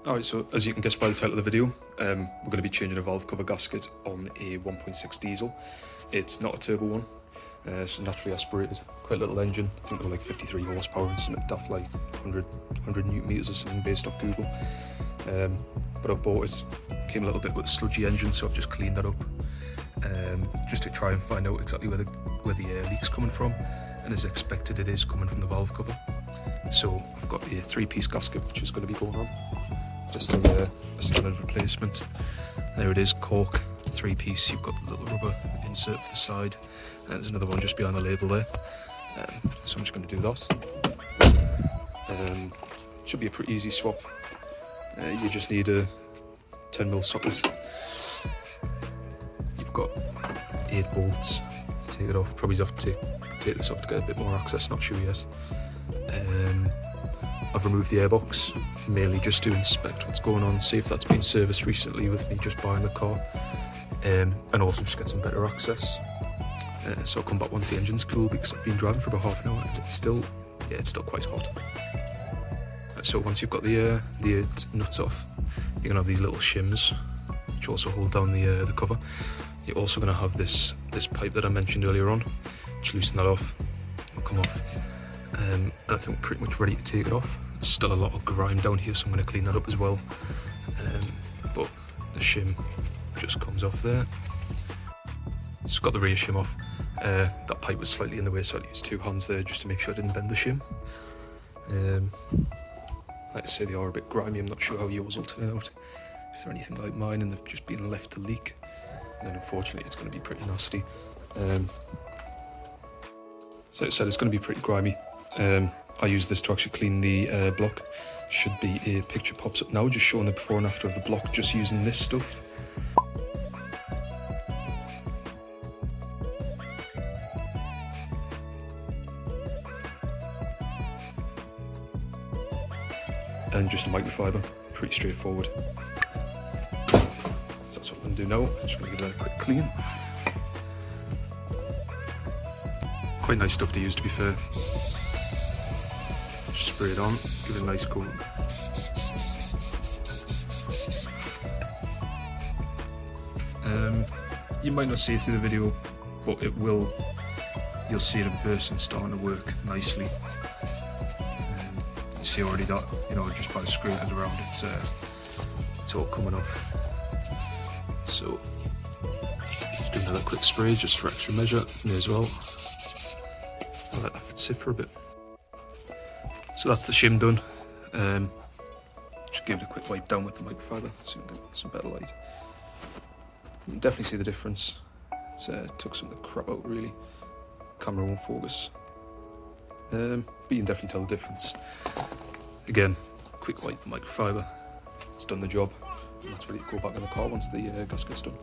Alright, so as you can guess by the title of the video, we're going to be changing a valve cover gasket on a 1.6 diesel. It's not a turbo one, it's naturally aspirated, quite a little engine. I think they're like 53 horsepower and something daft like 100 newton meters or something based off Google. But I've bought it, came a little bit with a sludgy engine, so I've just cleaned that up just to try and find out exactly where the air leak's coming from, and as expected it is coming from the valve cover. So I've got a 3-piece gasket which is going to be going on. Just a standard replacement. There it is, cork, 3-piece. You've got the little rubber insert for the side, and there's another one just behind the label there. So I'm just going to do that. Should be a pretty easy swap. You just need a 10mm socket. You've got 8 bolts to take it off. Probably have to take this off to get a bit more access, not sure yet. I've removed the airbox, mainly just to inspect what's going on, see if that's been serviced recently with me just buying the car, and also just get some better access. So I'll come back once the engine's cool, because I've been driving for about half an hour and it's still quite hot. So once you've got the 8 nuts off, you're going to have these little shims which also hold down the cover. You're also going to have this pipe that I mentioned earlier on, which loosen that off, it'll come off. And I think we're pretty much ready to take it off. There's still a lot of grime down here, so I'm going to clean that up as well. But the shim just comes off there. Just got the rear shim off. That pipe was slightly in the way, so I used 2 hands there just to make sure I didn't bend the shim. Like I say, they are a bit grimy. I'm not sure how yours will turn out. If they're anything like mine and they've just been left to leak, then unfortunately it's going to be pretty nasty. So like I said, it's going to be pretty grimy. I use this to actually clean the block. Should be a picture pops up now, just showing the before and after of the block, just using this stuff. And just a microfiber, pretty straightforward. So that's what I'm going to do now. I'm just going to give that a quick clean. Quite nice stuff to use, to be fair. Just spray it on, give it a nice coat. You might not see it through the video, but it will. You'll see it in person starting to work nicely. You see already that, just by screwing it around, it's all coming off. So just do another quick spray just for extra measure. May as well. I'll let that sit for a bit. So that's the shim done. Just give it a quick wipe down with the microfiber so you can get some better light. You can definitely see the difference. It's took some of the crap out, really. Camera won't focus. But you can definitely tell the difference. Again, quick wipe the microfiber. It's done the job. And that's ready to go back in the car once the gasket's done.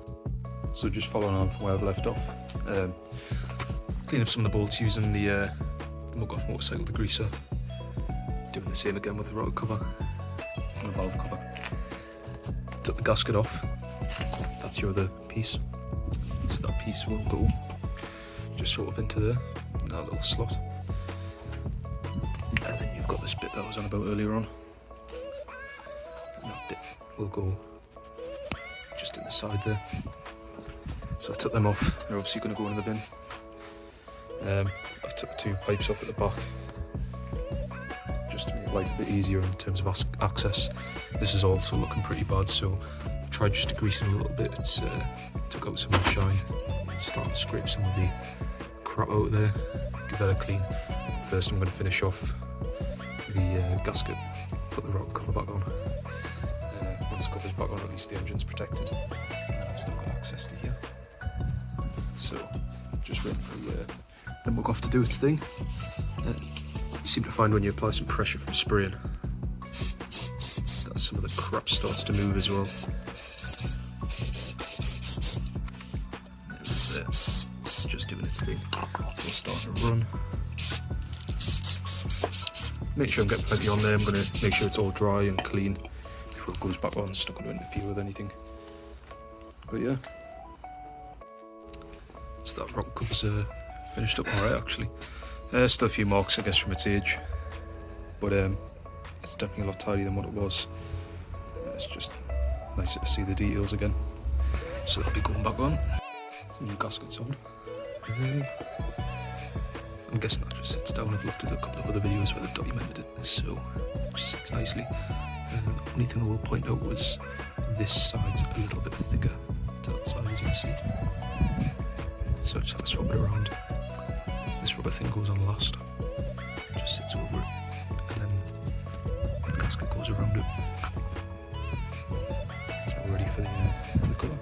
So just following on from where I've left off. Clean up some of the bolts using the mug-off motorcycle degreaser. Doing the same again with the rotor cover and the valve cover. Took the gasket off. That's your other piece. So that piece will go just sort of into there, in that little slot. And then you've got this bit that I was on about earlier on. And that bit will go just in the side there. So I took them off. They're obviously going to go in the bin. I've took the 2 pipes off at the back just to make life a bit easier in terms of access. This is also looking pretty bad, so I've tried just to grease it a little bit. It's took out some of the shine, starting to scrape some of the crap out there. Give that a clean. First I'm going to finish off the gasket, put the rotor cover back on. Once the cover's back on, at least the engine's protected, and I've still got access to here. So just waiting for the mug off to do its thing. You seem to find when you apply some pressure from spraying, that some of the crap starts to move as well. It's just doing its thing. It'll start to run. Make sure I'm getting plenty on there. I'm going to make sure it's all dry and clean before it goes back on. It's not going to interfere with anything. But yeah. So that rocker cover's finished up alright, actually. Still a few marks, I guess, from its age, but it's definitely a lot tidier than what it was. it's just nicer to see the details again. So that'll be going back on. New gaskets on. I'm guessing that just sits down. I've looked at a couple of other videos where they've documented it, so it just sits nicely. The only thing I will point out was this side's a little bit thicker to that side, as you can see. So I just have to swap it around. This rubber thing goes on last, just sits over it, and then the gasket goes around it. So we're ready for the colour.